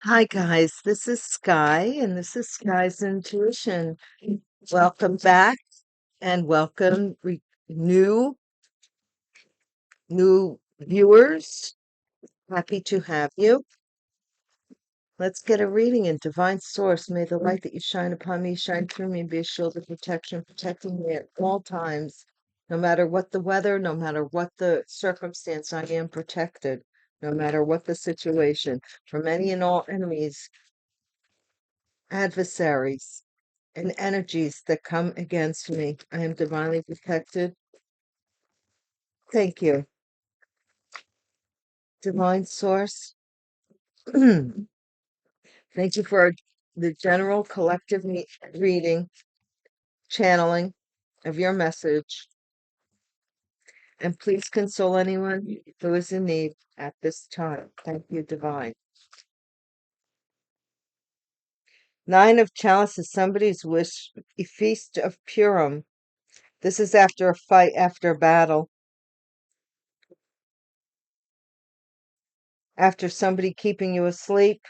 Hi, guys. This is Sky, and this is Sky's Intuition. Welcome back, and welcome new new viewers. Happy to have you. Let's get a reading in Divine Source. May the light that you shine upon me shine through me and be a shield of protection, protecting me at all times, no matter what the weather, no matter what the circumstance. I am protected, no matter what the situation, from any and all enemies, adversaries, and energies that come against me. I am divinely protected. Thank you, Divine Source. Thank you for the general collective reading, channeling of your message. And please console anyone who is in need at this time. Thank you, Divine. Nine of Chalices, somebody's wish, a feast of Purim. This is after a fight, after a battle, after somebody keeping you asleep.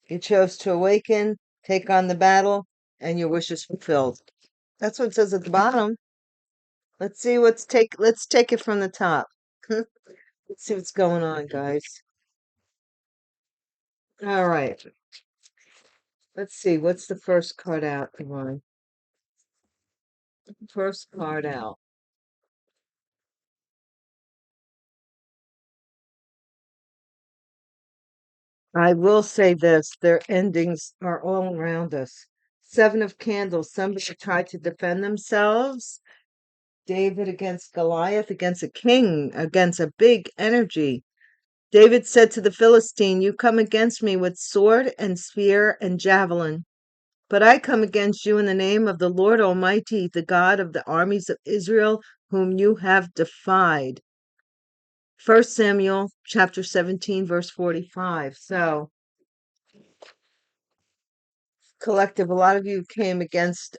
You chose to awaken, take on the battle, and your wish is fulfilled. That's what it says at the bottom. Let's see let's take it from the top. Let's see what's going on, guys. All right. Let's see. What's the first card out, Yvonne? First card out. I will say this, their endings are all around us. Seven of Candles. Somebody tried to defend themselves. David against Goliath, against a king, against a big energy. David said to the Philistine, "You come against me with sword and spear and javelin, but I come against you in the name of the Lord Almighty, the God of the armies of Israel, whom you have defied." 1 Samuel chapter 17, verse 45. So, collective, a lot of you came against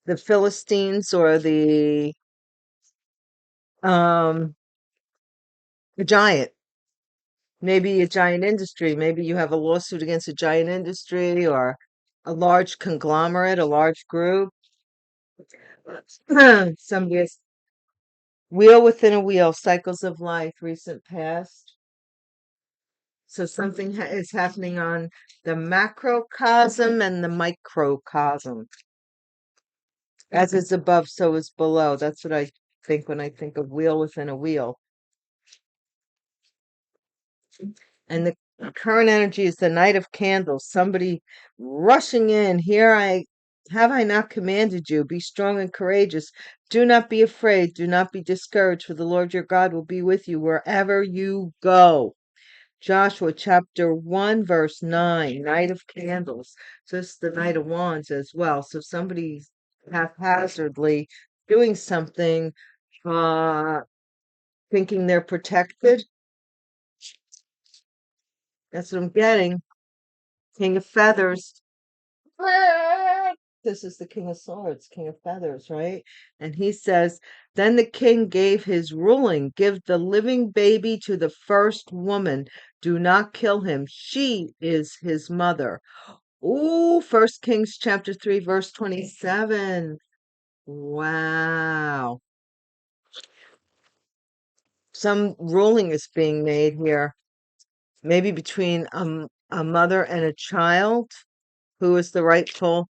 the Philistines or the um, giant. Maybe a giant industry. Maybe you have a lawsuit against a giant industry or a large conglomerate, a large group. Somebody has wheel within a wheel, cycles of life, recent past. So something is happening on the macrocosm and the microcosm. As is above, so is below. That's what I think when I think of wheel within a wheel. And the current energy is the Knight of Candles, somebody rushing in. Here I have I not commanded you, be strong and courageous. Do not be afraid, do not be discouraged, for the Lord your God will be with you wherever you go. Joshua chapter 1, verse 9, Knight of Candles. So this is the Knight of Wands as well. So somebody's haphazardly doing something, thinking they're protected. That's what I'm getting. King of Feathers. This is the King of Swords, King of Feathers, right? And he says, then the king gave his ruling, give the living baby to the first woman. Do not kill him. She is his mother. Ooh, First Kings chapter 3, verse 27. Wow. Some ruling is being made here. Maybe between a mother and a child. Who is the rightful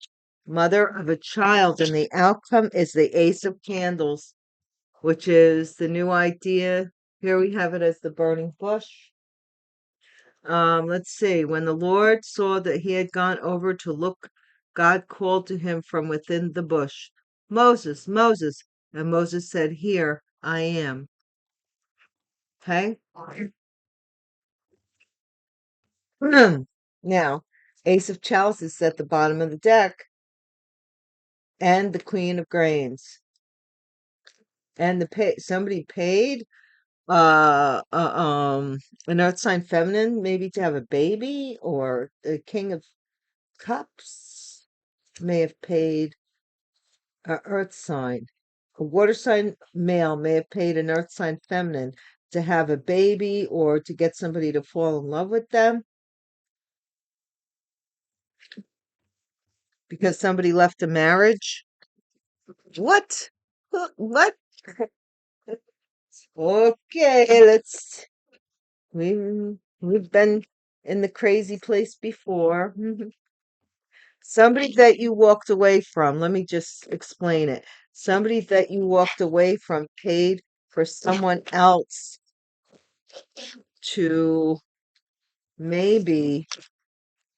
mother of a child? And the outcome is the Ace of Candles, which is the new idea. Here we have it as the burning bush. Let's see. When the Lord saw that he had gone over to look, God called to him from within the bush, Moses, Moses. And Moses said, here I am. Okay. Now, Ace of Chalices is at the bottom of the deck, and the Queen of Grains. And somebody paid an earth sign feminine, maybe to have a baby, or the King of Cups may have paid an earth sign. A water sign male may have paid an earth sign feminine to have a baby or to get somebody to fall in love with them because somebody left a marriage. What? What? Okay, we've been in the crazy place before. Somebody that you walked away from, let me just explain it. Somebody that you walked away from paid for someone else to maybe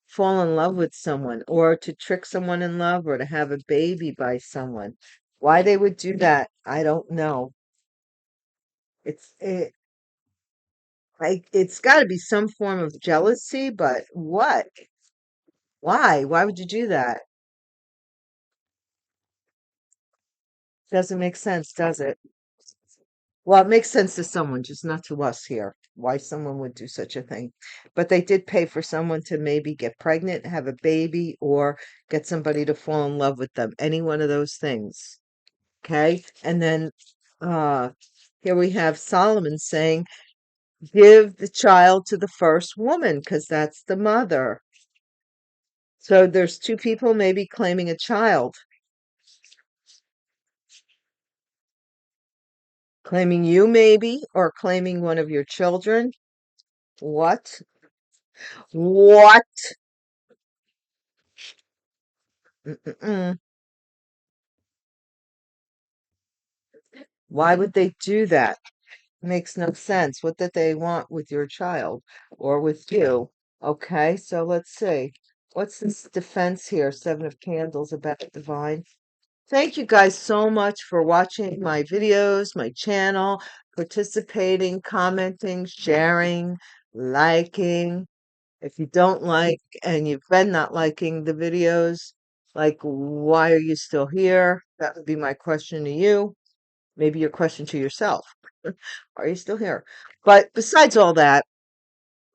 fall in love with someone or to trick someone in love or to have a baby by someone. Why they would do that, I don't know. It's it, it's got to be some form of jealousy, but what? Why? Why would you do that? Doesn't make sense, does it? Well, it makes sense to someone, just not to us here, why someone would do such a thing. But they did pay for someone to maybe get pregnant, have a baby, or get somebody to fall in love with them. Any one of those things. Okay. And then uh here we have Solomon saying, give the child to the first woman, because that's the mother. So there's two people maybe claiming a child, claiming you maybe, or claiming one of your children. What? What? Mm-mm-mm. Why would they do that? Makes no sense. What did they want with your child or with you? Okay, so let's see. What's this defense here? Seven of Candles about divine. Thank you guys so much for watching my videos, my channel, participating, commenting, sharing, liking. If you don't like and you've been not liking the videos, like, why are you still here? That would be my question to you. Maybe your question to yourself. Are you still here? But besides all that,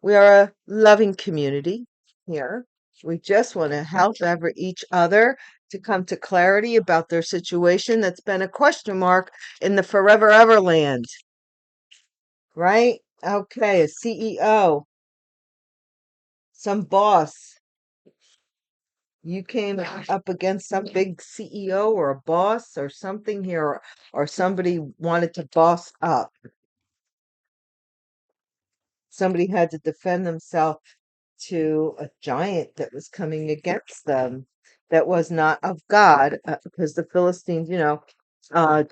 we are a loving community here. We just want to help each other to come to clarity about their situation that's been a question mark in the forever ever land, right? Okay, a CEO, some boss. You came up against some big CEO or a boss or something here, or somebody wanted to boss up. Somebody had to defend themselves to a giant that was coming against them that was not of God, because the Philistines,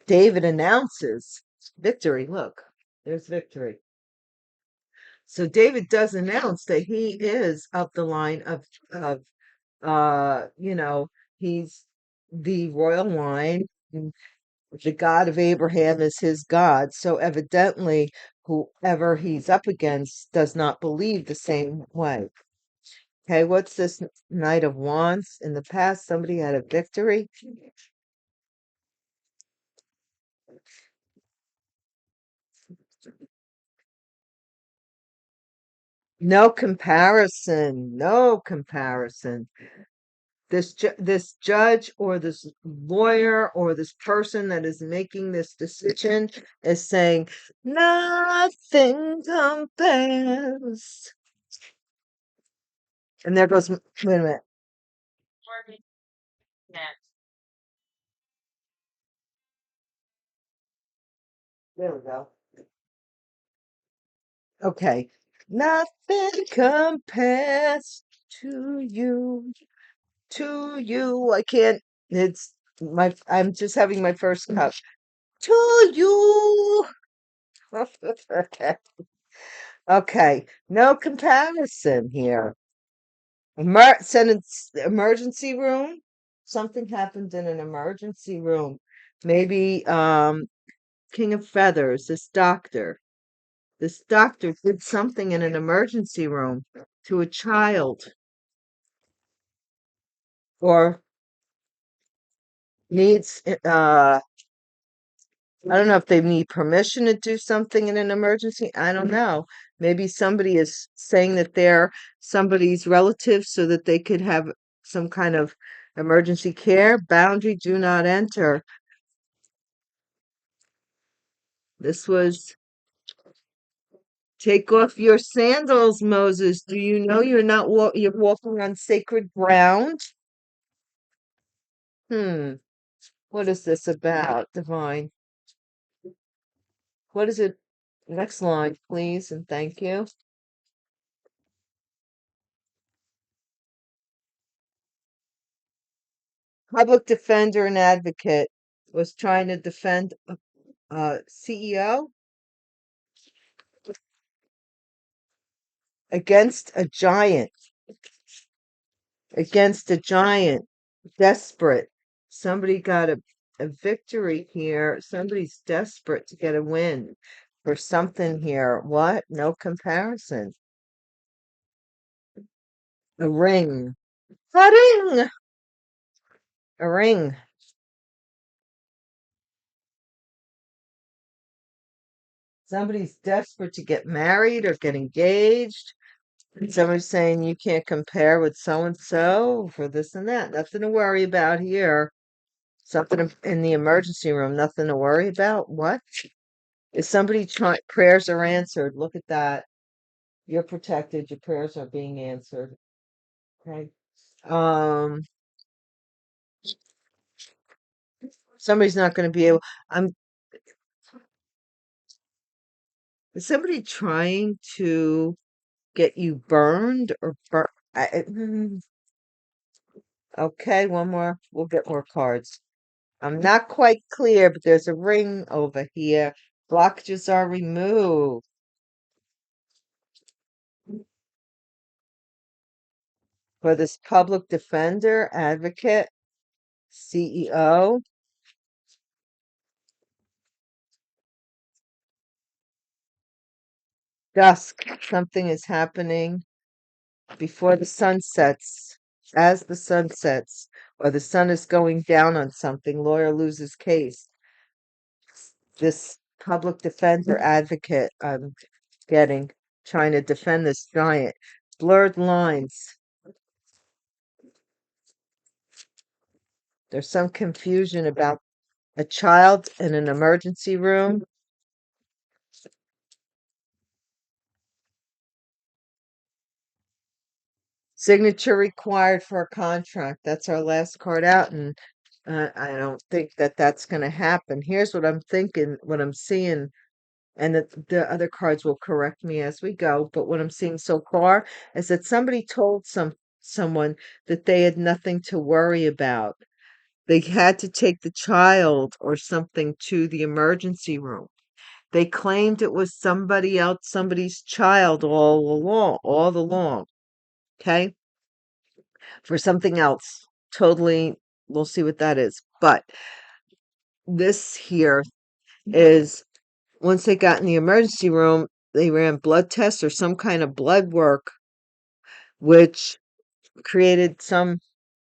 David announces victory. Look, there's victory. So David does announce that he is of the line of uh, you know, he's the royal line. And the God of Abraham is his God. So evidently, whoever he's up against does not believe the same way. Okay, what's this Knight of Wands? In the past, somebody had a victory. No comparison. No comparison. This judge or this lawyer or this person that is making this decision is saying nothing compares. And there goes, wait a minute. There we go. Okay. Nothing compares to you. To you. I can't. It's I'm just having my first cup. To you. Okay. No comparison here. Sentence emergency room. Something happened in an emergency room. Maybe King of Feathers, this doctor. This doctor did something in an emergency room to a child, or needs I don't know if they need permission to do something in an emergency. I don't know. Maybe somebody is saying that they're somebody's relative so that they could have some kind of emergency care. Boundary, do not enter. This was Take off your sandals, Moses. Do you know you're not you're walking on sacred ground? Hmm. What is this about, divine? What is it? Next line, please, and thank you. Public defender and advocate was trying to defend a CEO against a giant, against a giant, desperate. Somebody got a victory here. Somebody's desperate to get a win for something here. What? No comparison. A ring. A ring. A ring. Somebody's desperate to get married or get engaged. And somebody's saying you can't compare with so and so for this and that. Nothing to worry about here. Something in the emergency room. Nothing to worry about. What? Is somebody trying? Prayers are answered. Look at that. You're protected. Your prayers are being answered. Okay. Um, somebody's not going to be able. I'm. Is somebody trying to get you burned or burn? Okay, one more. We'll get more cards. I'm not quite clear, but there's a ring over here. Blockages are removed. For this public defender, advocate, CEO. Dusk. Something is happening before the sun sets. As the sun sets, or the sun is going down on something, lawyer loses case. This public defender advocate I'm getting, trying to defend this giant. Blurred lines. There's some confusion about a child in an emergency room. Signature required for a contract. That's our last card out, and I don't think that that's going to happen. Here's what I'm thinking, what I'm seeing, and the other cards will correct me as we go. But what I'm seeing so far is that somebody told someone that they had nothing to worry about. They had to take the child or something to the emergency room. They claimed it was somebody else, somebody's child all along. Okay, for something else. Totally, we'll see what that is. But this here is once they got in the emergency room, they ran blood tests or some kind of blood work, which created some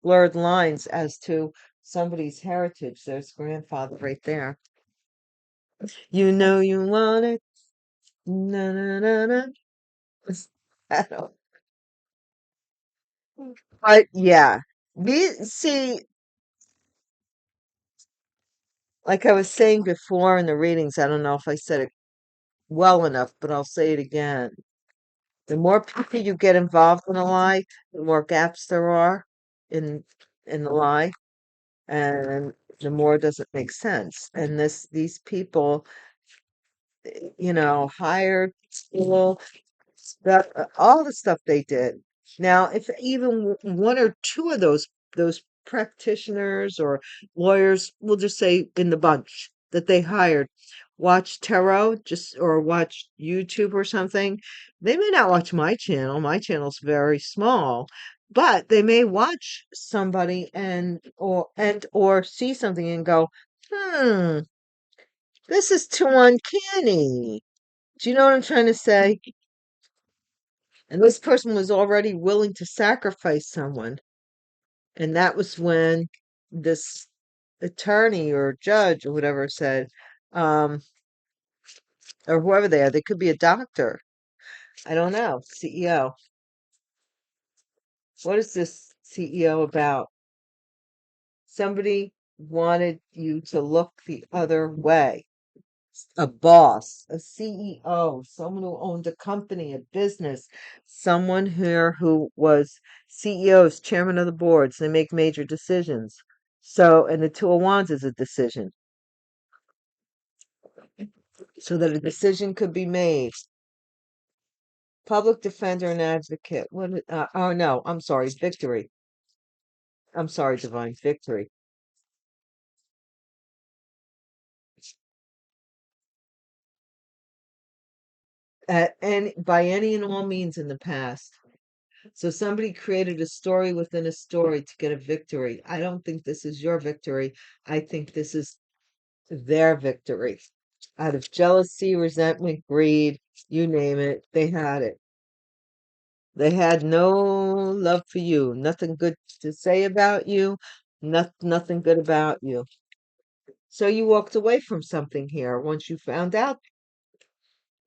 blurred lines as to somebody's heritage. There's grandfather right there. You know you want it. Na na na na. I don't. But yeah, we see, like I was saying before in the readings, I don't know if I said it well enough, but I'll say it again. The more people you get involved in a lie, the more gaps there are in the lie, and the more it doesn't make sense. And these people, hired people, stuff, all the stuff they did. Now, if even one or two of those practitioners or lawyers, we'll just say in the bunch that they hired, watch tarot just or watch YouTube or something, they may not watch my channel. My channel's very small, but they may watch somebody and or see something and go, hmm, this is too uncanny. Do you know what I'm trying to say? And this person was already willing to sacrifice someone. And that was when this attorney or judge or whatever said, um, or whoever they could be a doctor. I don't know. CEO. What is this CEO about? Somebody wanted you to look the other way. A boss, a CEO, someone who owned a company, a business, someone here who was CEOs, chairman of the boards. They make major decisions. So, and the Two of Wands is a decision, so that a decision could be made. Public defender and advocate. Oh no, I'm sorry, victory. I'm sorry, divine victory. By any and all means in the past. So somebody created a story within a story to get a victory. I don't think this is your victory. I think this is their victory. Out of jealousy, resentment, greed, you name it, they had it. They had no love for you, nothing good to say about you, nothing good about you. So you walked away from something here once you found out.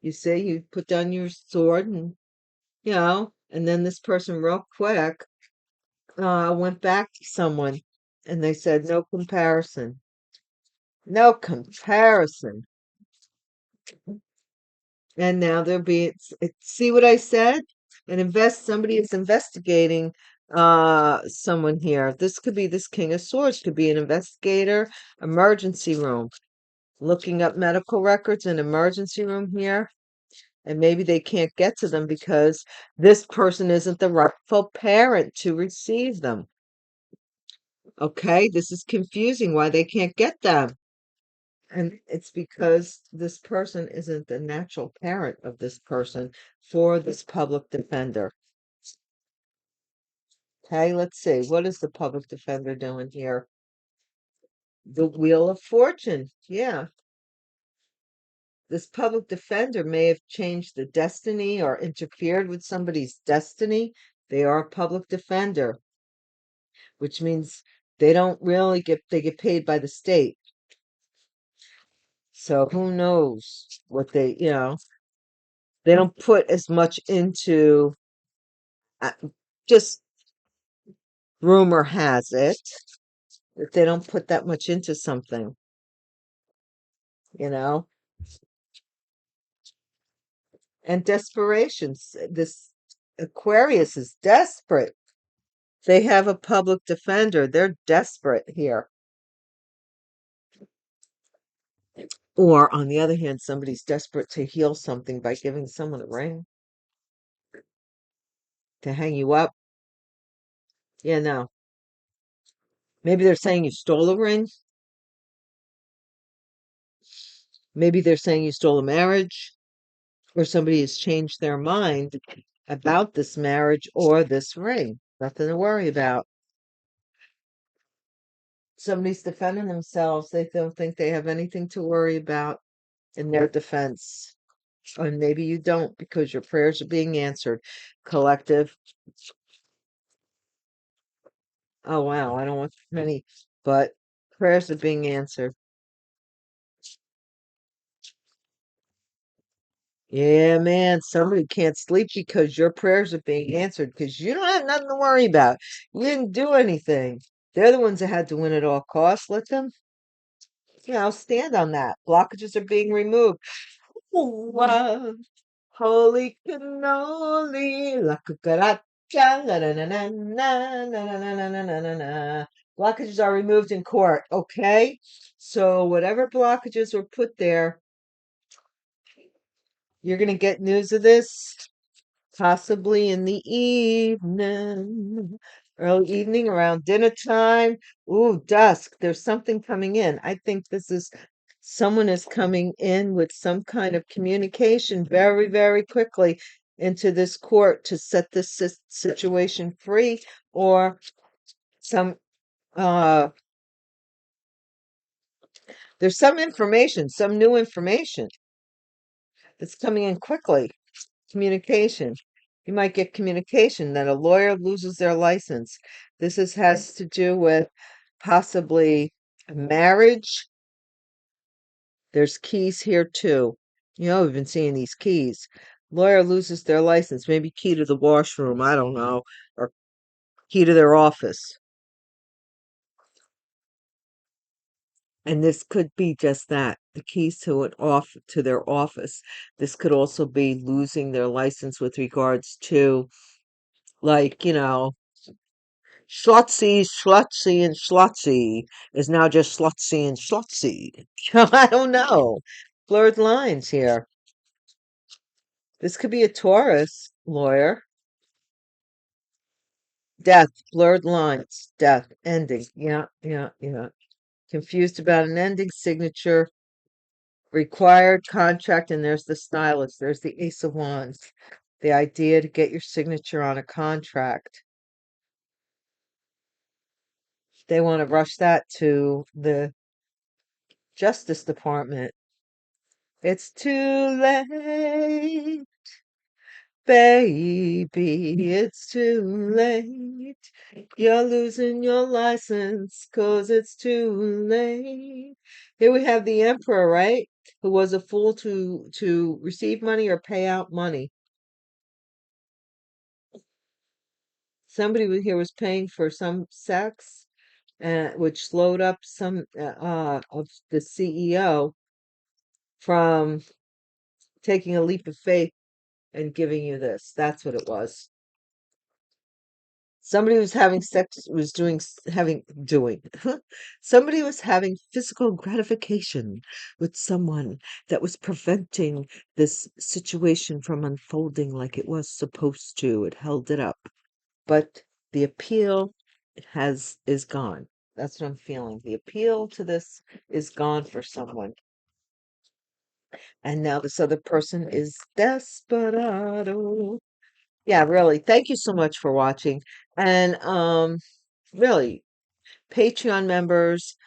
You say you put down your sword and, and then this person real quick went back to someone and they said, no comparison. No comparison. And now they're being, see what I said? Somebody is investigating someone here. This could be this King of Swords, could be an investigator, emergency room, looking up medical records in emergency room here. And maybe they can't get to them because this person isn't the rightful parent to receive them. Okay, this is confusing why they can't get them. And it's because this person isn't the natural parent of this person for this public defender. Okay, let's see. What is the public defender doing here? The Wheel of Fortune. Yeah. This public defender may have changed the destiny or interfered with somebody's destiny. They are a public defender, which means they don't really they get paid by the state. So who knows what they don't put as much into, uh, just rumor has it that they don't put that much into something, you know, and desperation. This Aquarius is desperate. They have a public defender. They're desperate here. Or on the other hand, somebody's desperate to heal something by giving someone a ring to hang you up. Yeah, no. Maybe they're saying you stole a ring. Maybe they're saying you stole a marriage, or somebody has changed their mind about this marriage or this ring. Nothing to worry about. Somebody's defending themselves. They don't think they have anything to worry about in their defense. And maybe you don't because your prayers are being answered. Collective. Oh, wow. I don't want many, but prayers are being answered. Yeah, man. Somebody can't sleep because your prayers are being answered because you don't have nothing to worry about. You didn't do anything. They're the ones that had to win at all costs. Let them, stand on that. Blockages are being removed. Wow. Holy cannoli, la cucaracha, la na na na na na na na na na na na na. Blockages are removed in court, okay? So whatever blockages were put there, you're gonna get news of this possibly in the evening, early evening around dinner time. Ooh, dusk. There's something coming in. I think someone is coming in with some kind of communication very, very quickly into this court to set this situation free, or some uh there's some information, some new information that's coming in quickly. Communication. You might get communication that a lawyer loses their license. Has to do with possibly a marriage. There's keys here too. We've been seeing these keys. Lawyer loses their license, maybe key to the washroom, I don't know, or key to their office. And this could be just that, the keys to their office. This could also be losing their license with regards to, like, Schlotzy, Schlotzy, and Schlotzy is now just Schlotzy and Schlotzy. I don't know. Blurred lines here. This could be a Taurus lawyer. Death, blurred lines, death, ending. Yeah, yeah, yeah. Confused about an ending, signature, required contract, and there's the stylist. There's the Ace of Wands. The idea to get your signature on a contract. They want to rush that to the Justice Department. It's too late, baby. It's too late. You're losing your license 'cause it's too late. Here we have the Emperor, right? Who was a fool to receive money or pay out money. Somebody here was paying for some sex, which slowed up some of the CEO from taking a leap of faith and giving you this. That's what it was. Somebody was having sex, was doing, doing. Somebody was having physical gratification with someone that was preventing this situation from unfolding like it was supposed to. It held it up. But the appeal is gone. That's what I'm feeling. The appeal to this is gone for someone. And now this other person is desperado. Yeah, really. Thank you so much for watching. And really, Patreon members,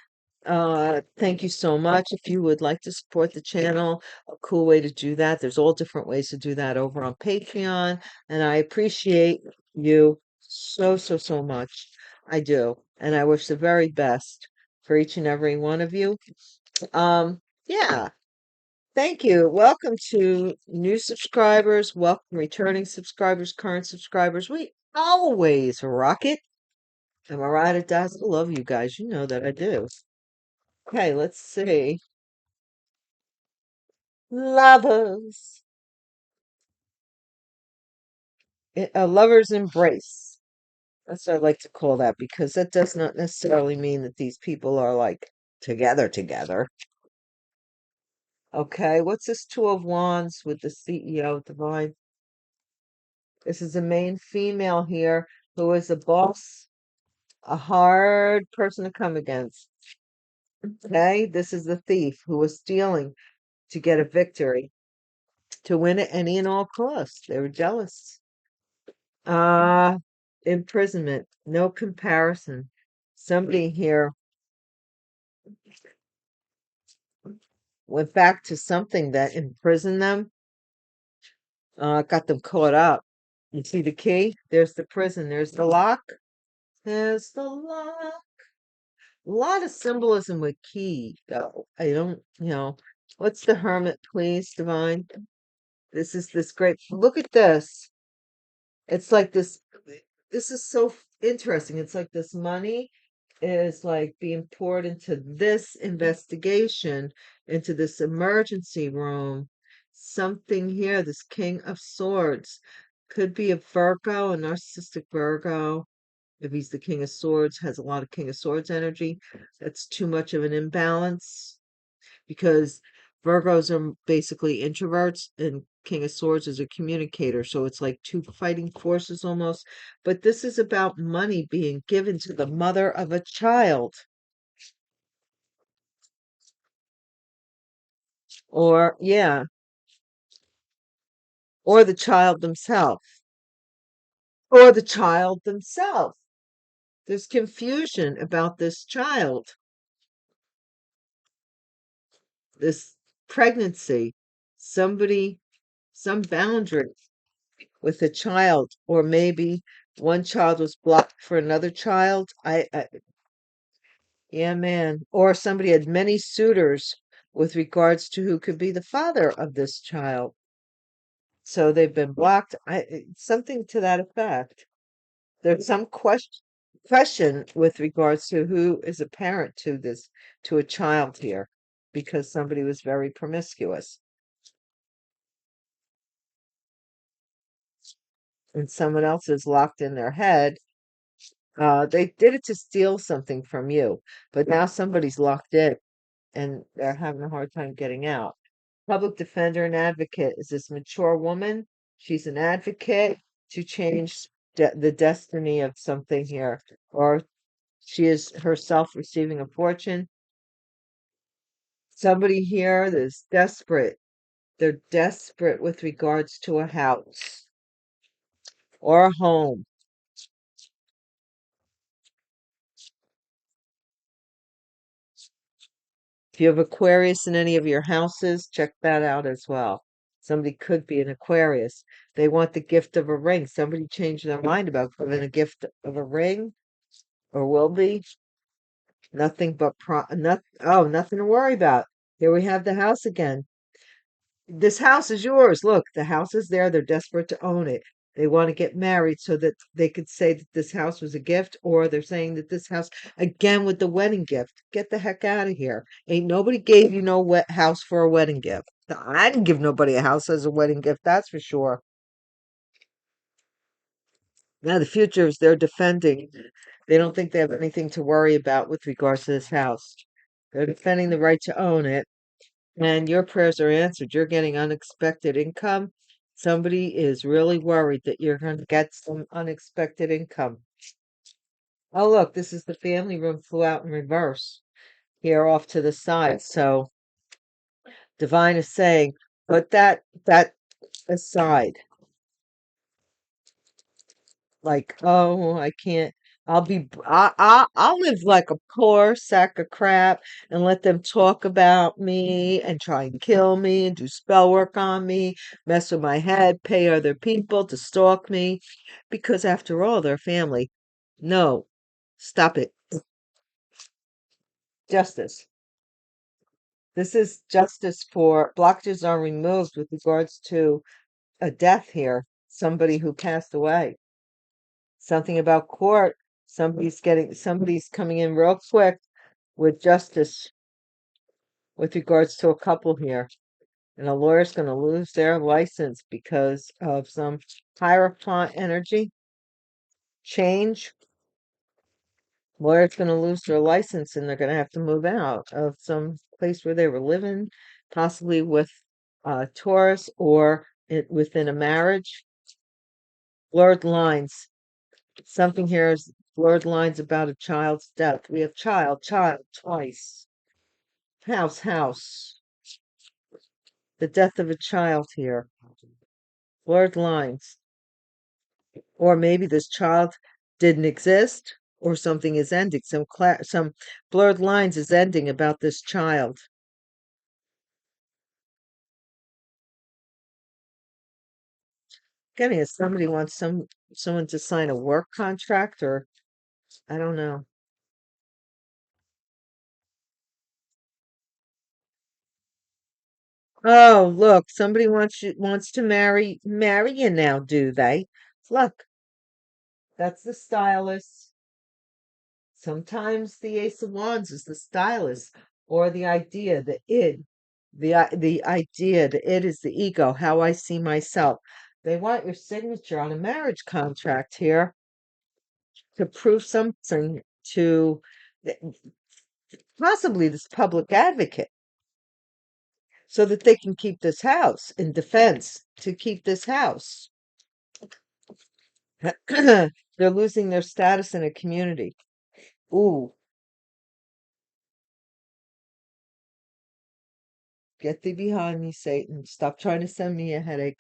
thank you so much. If you would like to support the channel, a cool way to do that. There's all different ways to do that over on Patreon, and I appreciate you so, so, so much. I do. And I wish the very best for each and every one of you. Yeah. Thank you. Welcome to new subscribers. Welcome returning subscribers, current subscribers. We always rock it. Am I right? It does. I love you guys. You know that I do. Okay, let's see. Lovers. A lover's embrace. That's what I like to call that because that does not necessarily mean that these people are like together together. Okay, what's this Two of Wands with the CEO divine? This is a main female here who is a boss, a hard person to come against. Okay, this is the thief who was stealing to get a victory, to win at any and all costs. They were jealous. Uh, imprisonment, no comparison. Somebody here went back to something that imprisoned them, got them caught up. You see the key? There's the prison. There's the lock. There's the lock. A lot of symbolism with key, though. I don't, what's the hermit, please, divine? This is this great. Look at this. It's like this is so interesting. It's like this money is like being poured into this investigation, into this emergency room. Something here, this King of Swords could be a Virgo, a narcissistic Virgo. If he's the King of Swords, has a lot of King of Swords energy. That's too much of an imbalance because Virgos are basically introverts and King of Swords is a communicator. So it's like two fighting forces almost. But this is about money being given to the mother of a child. Or, yeah, or the child themselves. Or the child themselves. There's confusion about this child, this pregnancy. Somebody, some boundary with a child, or maybe one child was blocked for another child. Yeah, man. Or somebody had many suitors with regards to who could be the father of this child. So they've been blocked. Something to that effect. There's some question. question with regards to who is a parent to this, to a child here, because somebody was very promiscuous and someone else is locked in their head. They did it to steal something from you, but now somebody's locked in and they're having a hard time getting out. Public defender and advocate is this mature woman. She's an advocate to change the destiny of something here, or she is herself receiving a fortune. Somebody here is desperate. They're desperate with regards to a house or a home. If you have Aquarius in any of your houses, check that out as well. Somebody could be an Aquarius. They want the gift of a ring. Somebody changed their mind about giving a gift of a ring, or will be. Nothing but nothing to worry about. Here we have the house again. This house is yours. Look, the house is there. They're desperate to own it. They want to get married so that they could say that this house was a gift, or they're saying that this house, again with the wedding gift. Get the heck out of here. Ain't nobody gave you no wet house for a wedding gift. I didn't give nobody a house as a wedding gift, that's for sure. Now the future is they're defending. They don't think they have anything to worry about with regards to this house. They're defending the right to own it. And your prayers are answered. You're getting unexpected income. Somebody is really worried that you're going to get some unexpected income. Oh, look, this is the family room flew out in reverse here off to the side. So Divine is saying, put that aside. Like, oh, I can't. I'll live like a poor sack of crap and let them talk about me and try and kill me and do spell work on me, mess with my head, pay other people to stalk me, because after all, they're family. No, stop it. Justice. This is justice for blockages are removed with regards to a death here, somebody who passed away. Something about court. Somebody's coming in real quick with justice with regards to a couple here. And a lawyer's going to lose their license because of some hierophant energy change. Lawyer's going to lose their license and they're going to have to move out of some place where they were living, possibly with Taurus or within a marriage. Blurred lines. Something here is blurred lines about a child's death. We have child twice. House. The death of a child here. Blurred lines. Or maybe this child didn't exist, or something is ending. Some blurred lines is ending about this child. Again, if somebody wants someone to sign a work contract, or I don't know. Oh, look, somebody wants to marry you now, do they? Look, that's the stylist. Sometimes the Ace of Wands is the stylist, or the idea, the id, the idea, the id is the ego, how I see myself. They want your signature on a marriage contract here to prove something to th- possibly this public advocate, so that they can keep this house in defense, to keep this house. They're losing their status in a community. Ooh, get thee behind me, Satan. Stop trying to send me a headache.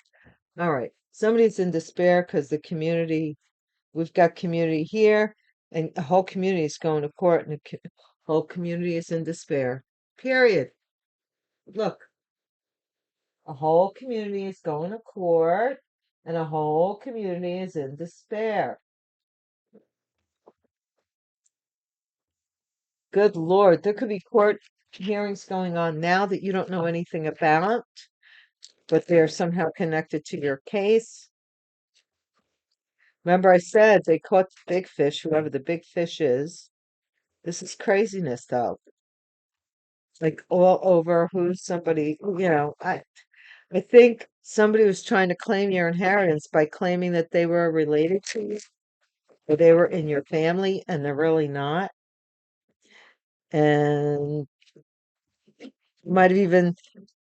All right. Somebody's in despair because the community, we've got community here, and the whole community is going to court, and the whole community is in despair. Period. Look, a whole community is going to court, and a whole community is in despair. Good Lord, there could be court hearings going on now that you don't know anything about, but they're somehow connected to your case. Remember I said they caught the big fish, whoever the big fish is. This is craziness though. Like all over who's somebody, I think somebody was trying to claim your inheritance by claiming that they were related to you or they were in your family and they're really not. And you might have even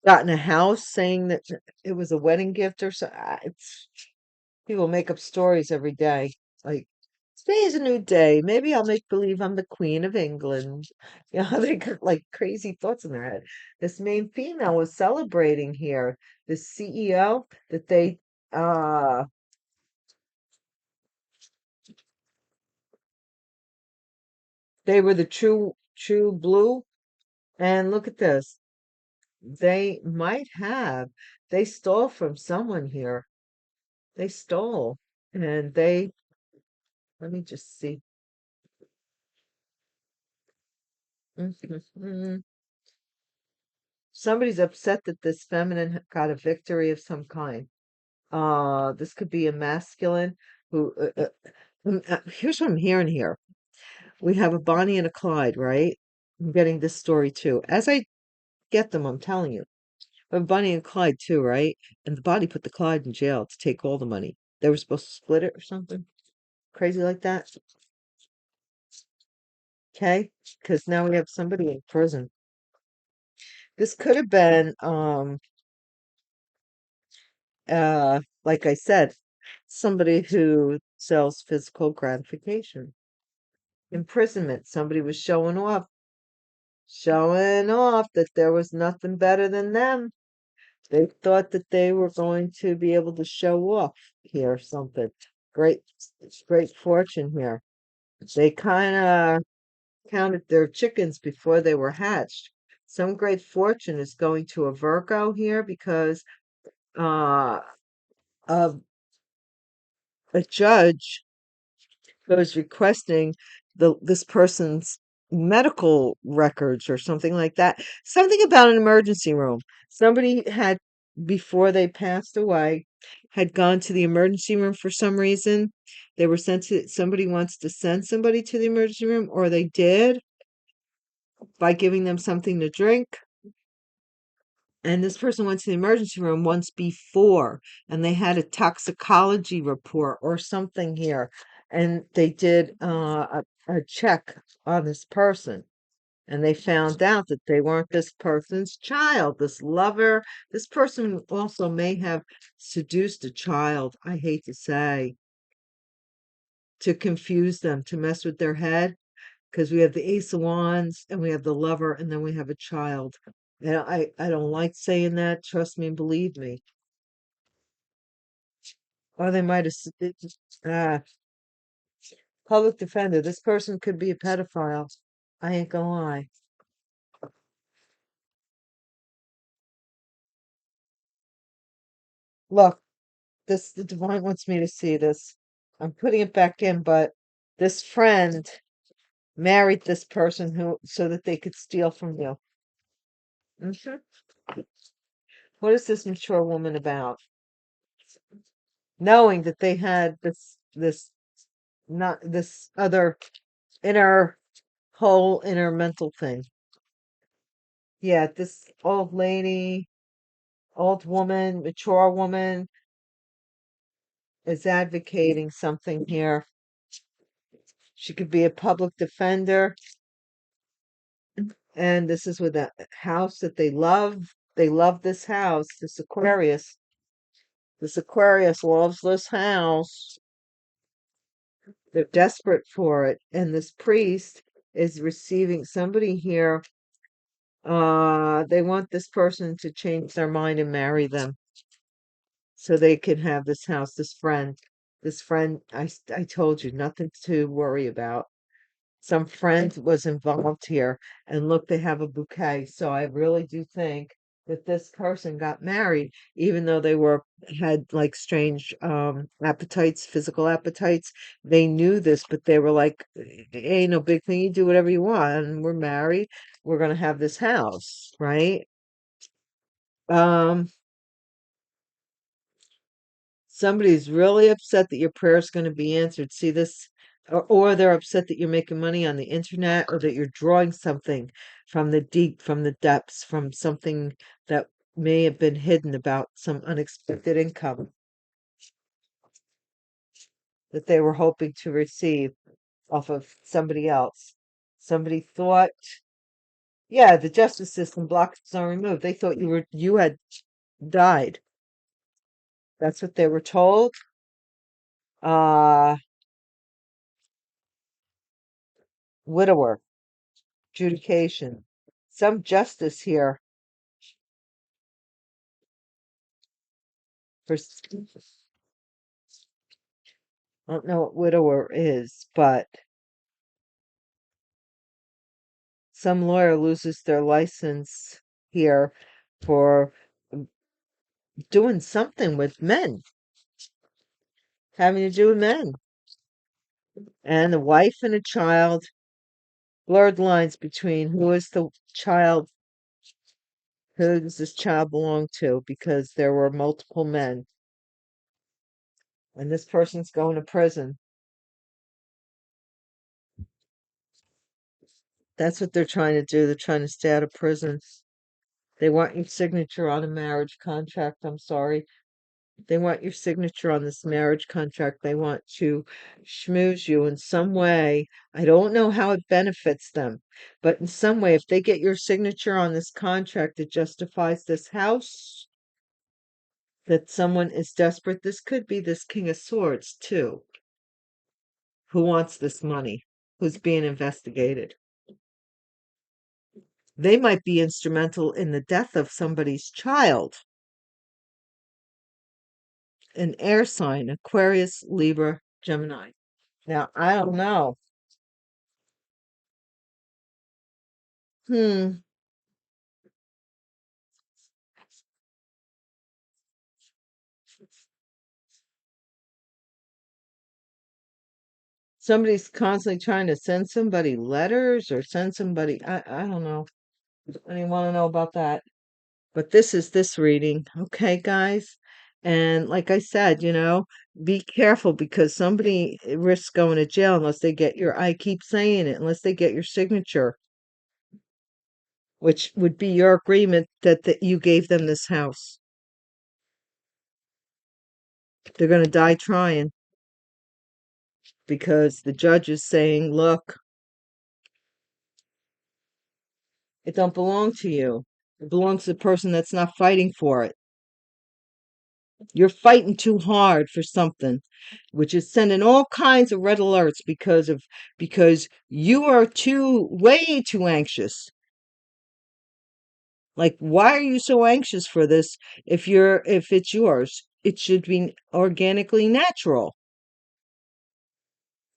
gotten a house saying that it was a wedding gift or so. People make up stories every day. Like, today is a new day. Maybe I'll make believe I'm the Queen of England. They got like crazy thoughts in their head. This main female was celebrating here. The CEO that uh they were the true blue. And look at this. They might have they stole from someone here. They stole. And let me just see. Mhm. Somebody's upset that this feminine got a victory of some kind. This could be a masculine who. Here's what I'm hearing here. We have a Bonnie and a Clyde, right? I'm getting this story too. As I get them, I'm telling you. We have Bonnie and Clyde too, right? And the body put the Clyde in jail to take all the money. They were supposed to split it or something crazy like that. Okay, because now we have somebody in prison. This could have been like I said, somebody who sells physical gratification. Imprisonment. Somebody was showing off that there was nothing better than them. They thought that they were going to be able to show off here or something. Great, great fortune here. They kind of counted their chickens before they were hatched. Some great fortune is going to a Virgo here because uh, of a judge was requesting this person's medical records or something like that. Something about an emergency room. Somebody had, before they passed away, had gone to the emergency room for some reason. They were sent to, somebody wants to send somebody to the emergency room, or they did by giving them something to drink. And this person went to the emergency room once before, and they had a toxicology report or something here. And they did a check on this person. And they found out that they weren't this person's child, this lover. This person also may have seduced a child, I hate to say, to confuse them, to mess with their head. Because we have the Ace of Wands and we have the lover and then we have a child. And I don't like saying that. Trust me and believe me. Or they might have, uh, public defender. This person could be a pedophile. I ain't gonna lie. Look, the divine wants me to see this. I'm putting it back in, but this friend married this person who so that they could steal from you. Mhm. What is this mature woman about? Knowing that they had this not this other inner whole inner mental thing. Yeah, this old lady, old woman, mature woman is advocating something here. She could be a public defender, and this is with a house that they love. They love this house, this Aquarius. This Aquarius loves this house. They're desperate for it. And this priest is receiving somebody here. They want this person to change their mind and marry them so they can have this house, this friend. This friend, I told you, nothing to worry about. Some friend was involved here, and look, they have a bouquet. So I really do think that this person got married, even though they were had like strange appetites, physical appetites. They knew this, but they were like, ain't no big thing. You do whatever you want, and we're married. We're gonna have this house, right? Um, Somebody's really upset that your prayer is going to be answered. See this? Or they're upset that you're making money on the internet or that you're drawing something from the deep, from the depths, from something that may have been hidden about some unexpected income that they were hoping to receive off of somebody else. Somebody thought, yeah, the justice system blocks are removed. They thought you had died. That's what they were told. Uh, Widower, adjudication. Some justice here for, I don't know what widower is, but some lawyer loses their license here for doing something with men, having to do with men. And a wife and a child, blurred lines between who is the child, who does this child belong to, because there were multiple men, and this person's going to prison. That's what they're trying to do. They're trying to stay out of prison. They want your signature on a marriage contract. I'm sorry. They want your signature on this marriage contract. They want to schmooze you in some way. I don't know how it benefits them, but in some way, if they get your signature on this contract, it justifies this house, that someone is desperate. This could be this King of Swords, too, who wants this money, who's being investigated. They might be instrumental in the death of somebody's child. An air sign, Aquarius, Libra, Gemini. Now, I don't know. Hmm. Somebody's constantly trying to send somebody letters or send somebody, I don't know. I didn't want to know about that. But this is this reading, okay, guys? And like I said, be careful because somebody risks going to jail unless they get I keep saying it, unless they get your signature, which would be your agreement that you gave them this house. They're going to die trying because the judge is saying, look, it don't belong to you. It belongs to the person that's not fighting for it. You're fighting too hard for something, which is sending all kinds of red alerts because you are way too anxious. Like, why are you so anxious for this if it's yours? It should be organically natural.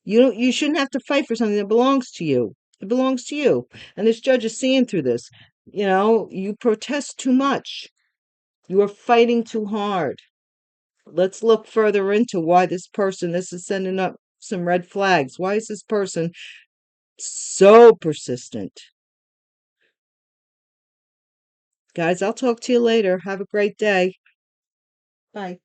You shouldn't have to fight for something that belongs to you. It belongs to you. And this judge is seeing through this. You protest too much. You are fighting too hard. Let's look further into why this is sending up some red flags. Why is this person so persistent? Guys, I'll talk to you later. Have a great day. Bye.